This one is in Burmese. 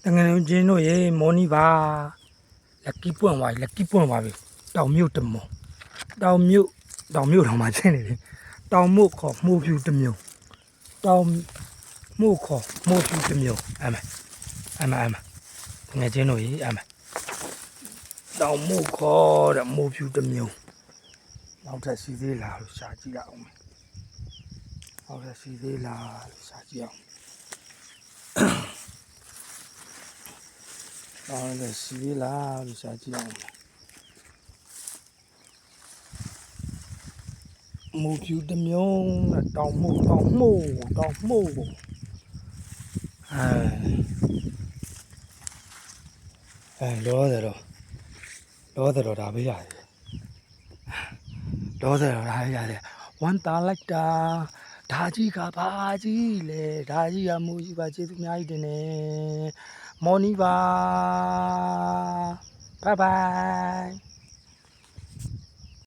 တငယ်ချင်းတို့ရေမော်နီပါလက်ကီးပွန့်သွားပြီလက်ကီးပွန့်သွားပြီတောင်မြို့တမုံတောင်မြို့တောင်မှာချင်းနေတယ်တောင်မို့ခေါ်မှုဖြူတမျိုးတောင်မို့ခေါ်မှုဖြူတမျိုးအမတငယ်ချင်းတို့ရေအမတောင်မို့ခေါ်တဲ့မှုဖြူတမျိုးနောက်ထပ်စီသေးလားလို့ရှာကြည့်ရအောင်နောက်ထပ်စီသေးလားလို့ရှာကြည့်အောင်အော်လေစီသေးလားလို့ရှာကြည့်အောင်မူဖြူတမျိုးနဲ့တောင်မို့လောတယ်တော့ဒါပဲရတယ်လောတယ်တော့ဒါပဲရတယ်ဝမ်းတာလိုက်တာဒါကြီးကဘာကြီးလဲဒါကြီးကမူကြီးပါကျေးဇူးအများကြီးတင်နေမော်နီပါဘိုင်